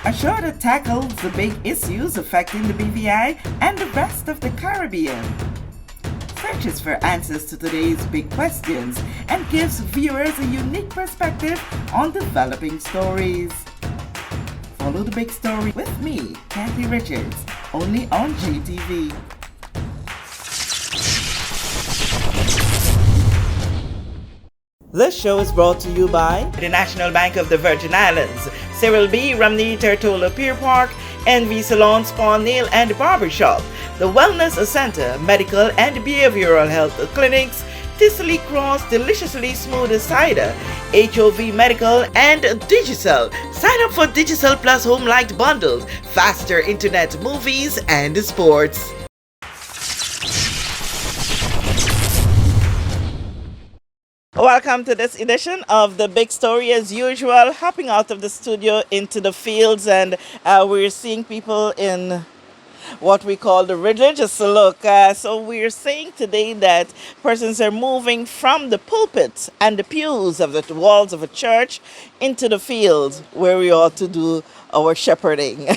A show that tackles the big issues affecting the BVI and the rest of the Caribbean. Searches for answers to today's big questions and gives viewers a unique perspective on developing stories. Follow the big story with me, Kathy Richards, only on JTV. This show is brought to you by the National Bank of the Virgin Islands, Cyril B. Ramney Tertola Pier Park, NV Salon Spa Nail and Barbershop, the Wellness Center, Medical and Behavioral Health Clinics, Ticely Cross Deliciously Smooth Cider, HOV Medical, and Digicel. Sign up for Digicel Plus Home Light Bundles, faster internet, movies, and sports. Welcome to this edition of The Big Story. As usual, hopping out of the studio into the fields, and we're seeing people in what we call the religious look. So we're saying today that persons are moving from the pulpit and the pews of the walls of a church into the fields where we ought to do our shepherding.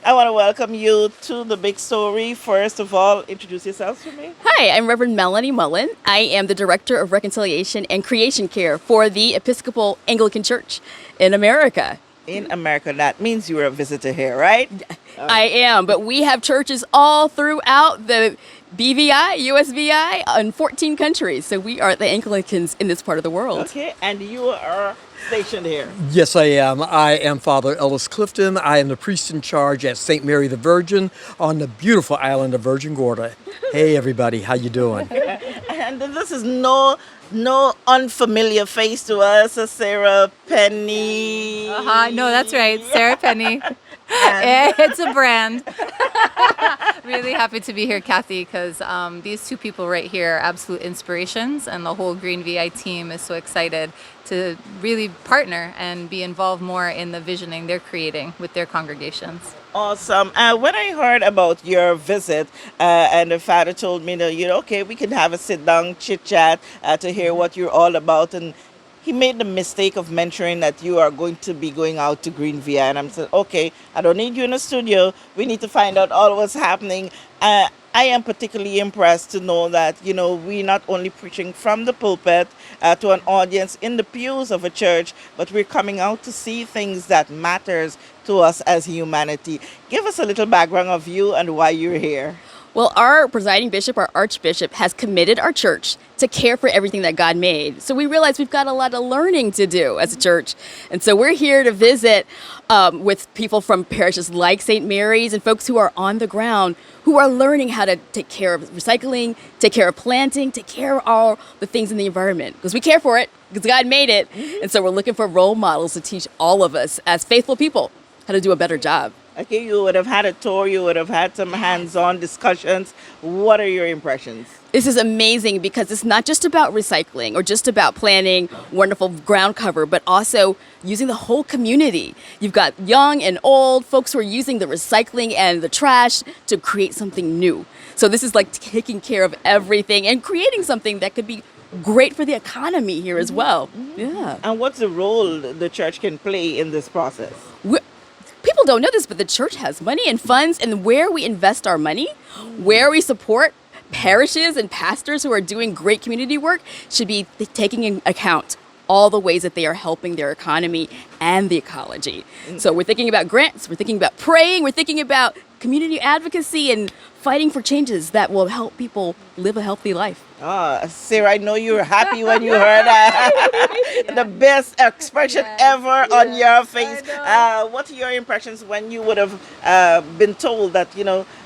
I want to welcome you to The Big Story. First of all, introduce yourselves to me. Hi, I'm Reverend Melanie Mullen. I am the Director of Reconciliation and Creation Care for the Episcopal Anglican Church in America. In America, that means you're a visitor here, right? I am, but we have churches all throughout the BVI, USVI, in 14 countries. So we are the Anglicans in this part of the world. Okay, and you are stationed here. Yes, I am. I am Father Ellis Clifton. I am the priest in charge at St. Mary the Virgin on the beautiful island of Virgin Gorda. Hey, everybody, how you doing? And this is no unfamiliar face to us, Sarah Penny. No, that's right, Sarah Penny. It's a brand. Really happy to be here, Kathy, because these two people right here are absolute inspirations, and the whole Green VI team is so excited to really partner and be involved more in the visioning they're creating with their congregations. Awesome. When I heard about your visit, and the father told me that, okay, we can have a sit-down chit-chat to hear what you're all about, and he made the mistake of mentioning that you are going to be going out to Green VI, and I'm saying, okay, I don't need you in the studio. We need to find out all what's happening. I am particularly impressed to know that, we're not only preaching from the pulpit to an audience in the pews of a church, but we're coming out to see things that matters to us as humanity. Give us a little background of you and why you're here. Well, our presiding bishop, our archbishop, has committed our church to care for everything that God made. So we realize we've got a lot of learning to do as a church. And so we're here to visit with people from parishes like St. Mary's and folks who are on the ground who are learning how to take care of recycling, take care of planting, take care of all the things in the environment. Because we care for it, because God made it. Mm-hmm. And so we're looking for role models to teach all of us as faithful people how to do a better job. Okay, you would have had a tour, you would have had some hands-on discussions. What are your impressions? This is amazing because it's not just about recycling or just about planting wonderful ground cover, but also using the whole community. You've got young and old folks who are using the recycling and the trash to create something new. So this is like taking care of everything and creating something that could be great for the economy here as well. Mm-hmm. Yeah. And what's the role the church can play in this process? People don't know this, but the church has money and funds, and where we invest our money, where we support parishes and pastors who are doing great community work should be taking into account all the ways that they are helping their economy and the ecology. So we're thinking about grants, we're thinking about praying, we're thinking about community advocacy and fighting for changes that will help people live a healthy life. Sarah, I know you were happy when you heard the best expression ever on your face. What are your impressions when you would have been told that,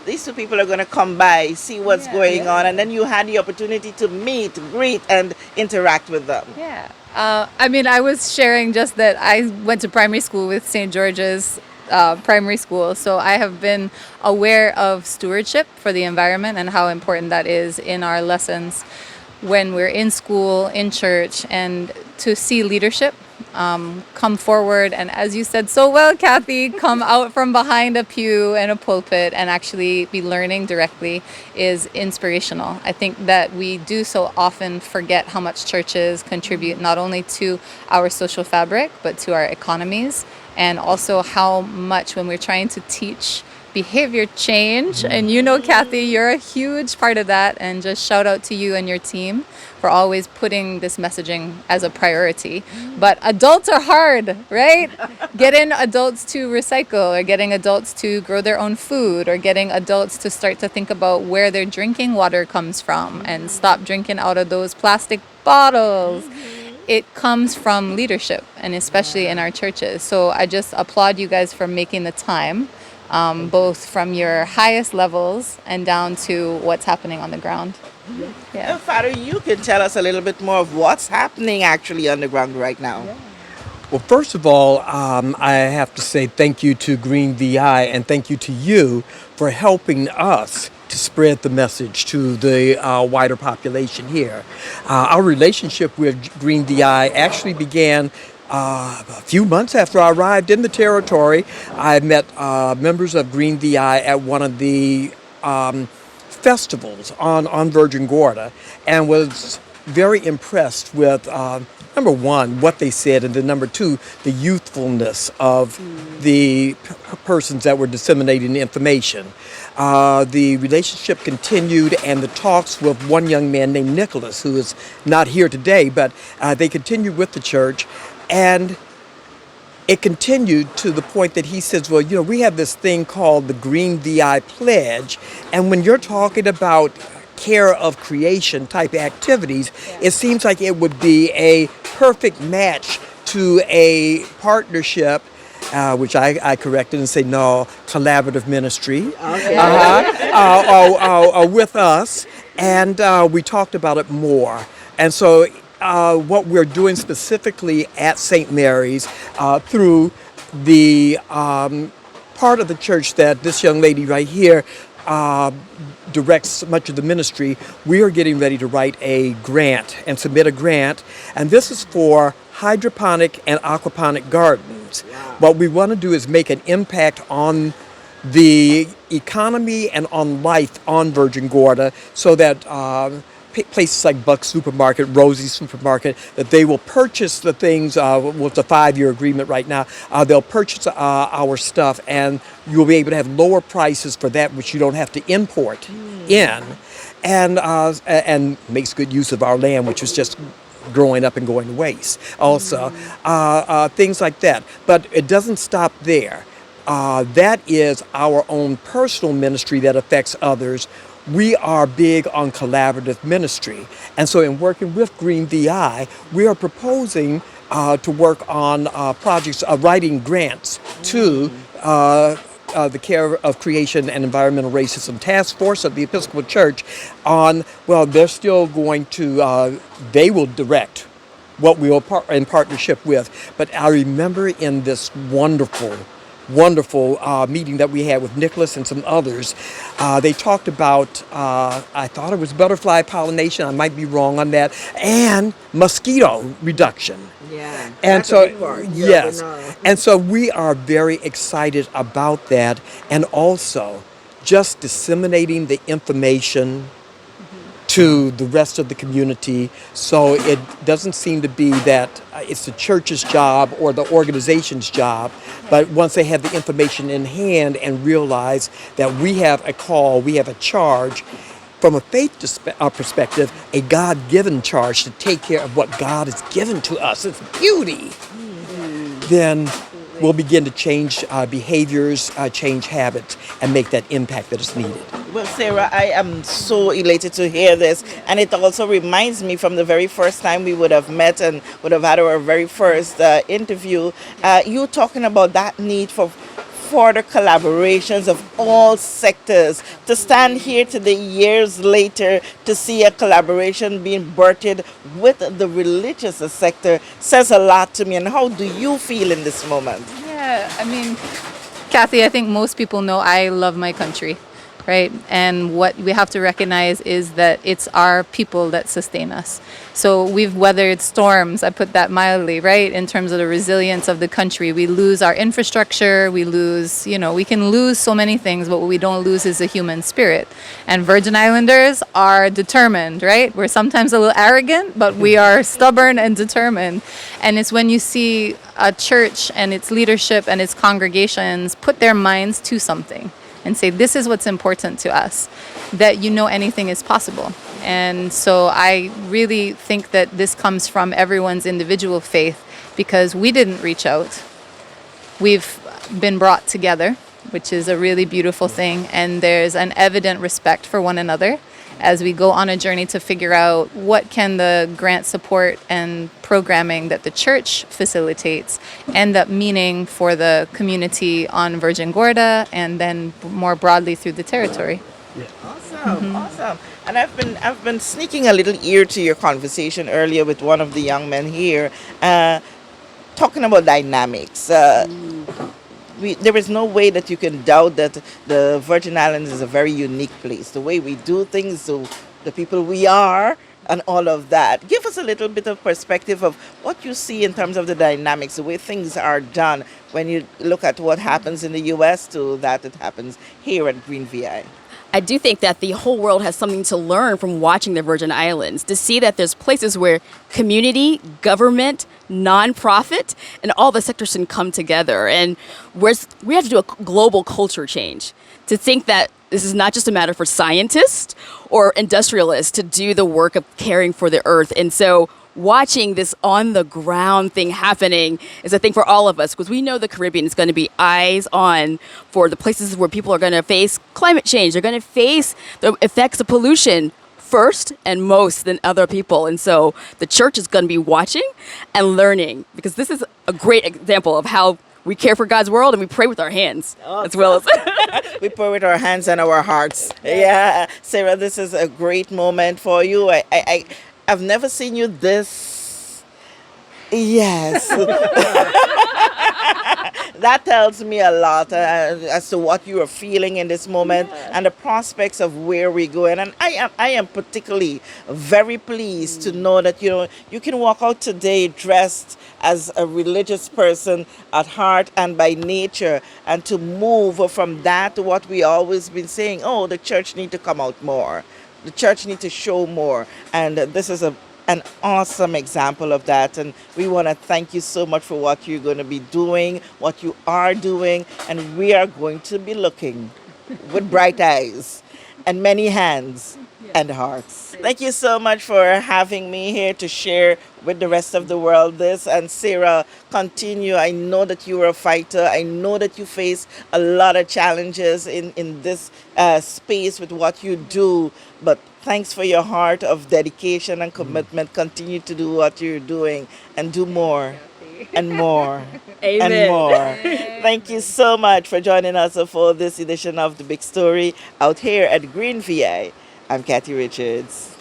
these two people are going to come by, see what's going on, and then you had the opportunity to meet, greet, and interact with them? Yeah. I was sharing just that I went to primary school with St. George's primary school, so I have been aware of stewardship for the environment and how important that is in our lessons when we're in school, in church, and to see leadership come forward, and as you said so well, Kathy, come out from behind a pew and a pulpit and actually be learning directly is inspirational. I think that we do so often forget how much churches contribute not only to our social fabric, but to our economies and also how much when we're trying to teach behavior change, and you know, Kathy, you're a huge part of that, and just shout out to you and your team for always putting this messaging as a priority. But adults are hard, right? Getting adults to recycle, or getting adults to grow their own food, or getting adults to start to think about where their drinking water comes from and stop drinking out of those plastic bottles. It comes from leadership, and especially in our churches. So I just applaud you guys for making the time, both from your highest levels and down to what's happening on the ground. Yeah. Father, you can tell us a little bit more of what's happening actually on the ground right now. Well, first of all, I have to say thank you to Green VI and thank you to you for helping us to spread the message to the wider population here. Our relationship with Green VI actually began a few months after I arrived in the territory. I met members of Green VI at one of the festivals on Virgin Gorda and was very impressed with number one, what they said, and then number two, the youthfulness of the persons that were disseminating the information. The relationship continued, and the talks with one young man named Nicholas, who is not here today, but they continued with the church, and it continued to the point that he says, well, you know, we have this thing called the Green VI Pledge, and when you're talking about care of creation type activities, it seems like it would be a perfect match to a partnership, which I corrected and say, no, collaborative ministry with us. And we talked about it more. And so what we're doing specifically at St. Mary's through the part of the church that this young lady right here directs much of the ministry, we are getting ready to write a grant and submit a grant. And this is for hydroponic and aquaponic gardens. What we want to do is make an impact on the economy and on life on Virgin Gorda so that places like Buck Supermarket, Rosie Supermarket, that they will purchase the things, with a 5-year agreement right now, they'll purchase our stuff and you'll be able to have lower prices for that which you don't have to import in, and makes good use of our land, which is just growing up and going to waste. Also, things like that. But it doesn't stop there. That is our own personal ministry that affects others. We are big on collaborative ministry. And so in working with Green VI, we are proposing to work on projects, writing grants to the Care of Creation and Environmental Racism Task Force of the Episcopal Church on, well, they're still going to, they will direct what we will in partnership with. But I remember in this wonderful meeting that we had with Nicholas and some others, they talked about, I thought it was butterfly pollination, I might be wrong on that, and mosquito reduction. Yeah. And that's so, a big part. yes, Yeah, and so we are very excited about that, and also just disseminating the information to the rest of the community, so it doesn't seem to be that it's the church's job or the organization's job, but once they have the information in hand and realize that we have a call, we have a charge, from a faith perspective, a God-given charge to take care of what God has given to us, it's beauty, then we'll begin to change behaviors, change habits, and make that impact that is needed. Well, Sarah, I am so elated to hear this. And it also reminds me from the very first time we would have met and would have had our very first interview, you talking about that need for further collaborations of all sectors. To stand here today, years later, to see a collaboration being birthed with the religious sector says a lot to me. And how do you feel in this moment? Yeah, I mean, Kathy, I think most people know I love my country. right? And what we have to recognize is that it's our people that sustain us. So we've weathered storms, I put that mildly, right? In terms of the resilience of the country. We lose our infrastructure, we lose, we can lose so many things, but what we don't lose is the human spirit. And Virgin Islanders are determined, right? We're sometimes a little arrogant, but we are stubborn and determined. And it's when you see a church and its leadership and its congregations put their minds to something and say, this is what's important to us, that anything is possible. And so I really think that this comes from everyone's individual faith, because we didn't reach out. We've been brought together, which is a really beautiful thing. And there's an evident respect for one another as we go on a journey to figure out what can the grant support and programming that the church facilitates end up meaning for the community on Virgin Gorda and then more broadly through the territory. Awesome, awesome. And I've been sneaking a little ear to your conversation earlier with one of the young men here, talking about dynamics. There is no way that you can doubt that the Virgin Islands is a very unique place. The way we do things, so the people we are, and all of that. Give us a little bit of perspective of what you see in terms of the dynamics, the way things are done when you look at what happens in the U.S. to that happens here at Green VI. I do think that the whole world has something to learn from watching the Virgin Islands, to see that there's places where community, government, nonprofit, and all the sectors can come together. And we have to do a global culture change to think that this is not just a matter for scientists or industrialists to do the work of caring for the earth. And so watching this on the ground thing happening is a thing for all of us, because we know the Caribbean is going to be eyes on for the places where people are going to face climate change. They're going to face the effects of pollution first and most than other people. And so the church is going to be watching and learning, because this is a great example of how we care for God's world and we pray with our hands as well as we pray with our hands and our hearts. Yeah, Sarah, this is a great moment for you. I've never seen you this. Yes. That tells me a lot as to what you are feeling in this moment and the prospects of where we're going. And I am particularly very pleased to know that you can walk out today dressed as a religious person at heart and by nature, and to move from that to what we always been saying, oh, the church need to come out more. The church need to show more. And this is an awesome example of that. And we want to thank you so much for what you're going to be doing, what you are doing. And we are going to be looking with bright eyes and many hands and hearts. Thank you so much for having me here to share with the rest of the world this. And Sarah, continue. I know that you are a fighter. I know that you face a lot of challenges in this space with what you do. But thanks for your heart of dedication and commitment. Continue to do what you're doing and do more and more Amen. and more. Thank you so much for joining us for this edition of The Big Story out here at Green VI. I'm Kathy Richards.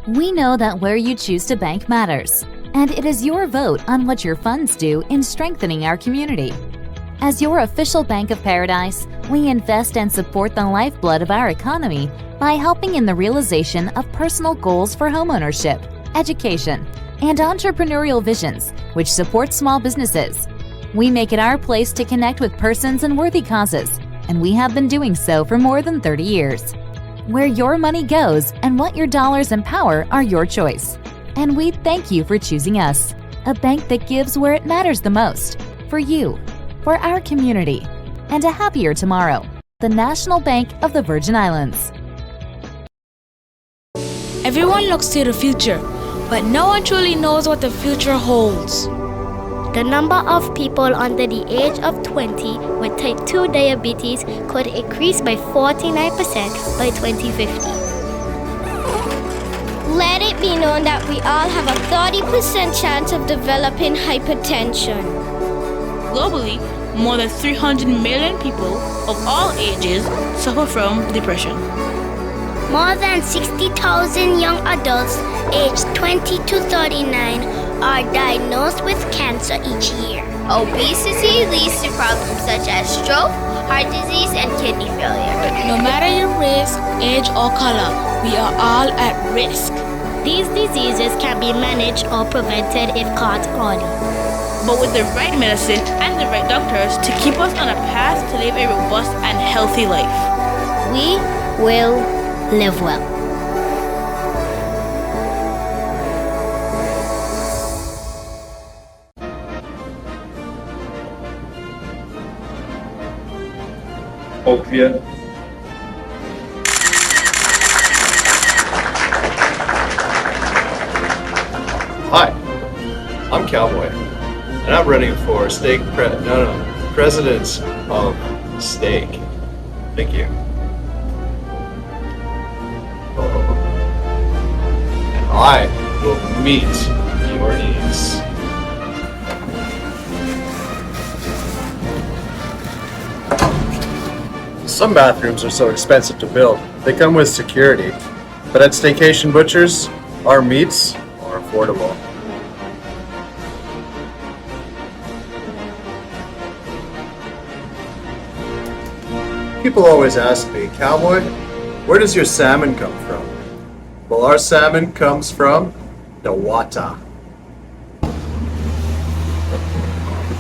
We know that where you choose to bank matters, and it is your vote on what your funds do in strengthening our community. As your official Bank of Paradise, we invest and support the lifeblood of our economy by helping in the realization of personal goals for homeownership, education, and entrepreneurial visions, which support small businesses. We make it our place to connect with persons and worthy causes, and we have been doing so for more than 30 years. Where your money goes and what your dollars empower are your choice. And we thank you for choosing us, a bank that gives where it matters the most, for you, for our community, and a happier tomorrow. The National Bank of the Virgin Islands. Everyone looks to the future, but no one truly knows what the future holds. The number of people under the age of 20 with type 2 diabetes could increase by 49% by 2050. Let it be known that we all have a 30% chance of developing hypertension. Globally, more than 300 million people of all ages suffer from depression. More than 60,000 young adults aged 20 to 39 are diagnosed with cancer each year. Obesity leads to problems such as stroke, heart disease, and kidney failure. No matter your race, age, or color, we are all at risk. These diseases can be managed or prevented if caught early. But with the right medicine and the right doctors to keep us on a path to live a robust and healthy life. We will live well. Opiate. Hi, I'm Cowboy, and I'm running for president of Steak. Thank you. And I will meet your needs. Some bathrooms are so expensive to build, they come with security. But at Staycation Butchers, our meats are affordable. People always ask me, Cowboy, where does your salmon come from? Well, our salmon comes from the water.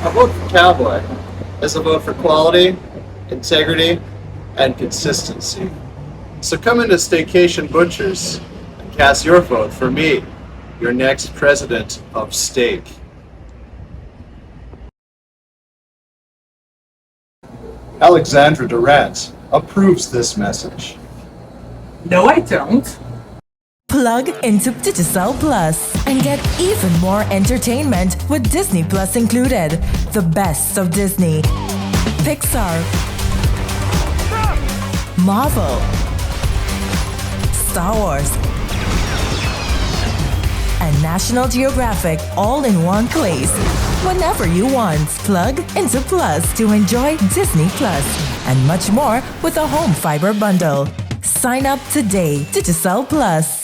A vote for Cowboy is a vote for quality, integrity, and consistency. So come into Staycation Butchers and cast your vote for me, your next president of steak. Alexandra Durant approves this message. No, I don't. Plug into Digicel Plus and get even more entertainment with Disney Plus included. The best of Disney, Pixar, Marvel, Star Wars, and National Geographic all in one place. Whenever you want, plug into Plus to enjoy Disney Plus and much more with a home fiber bundle. Sign up today. Digicel Plus.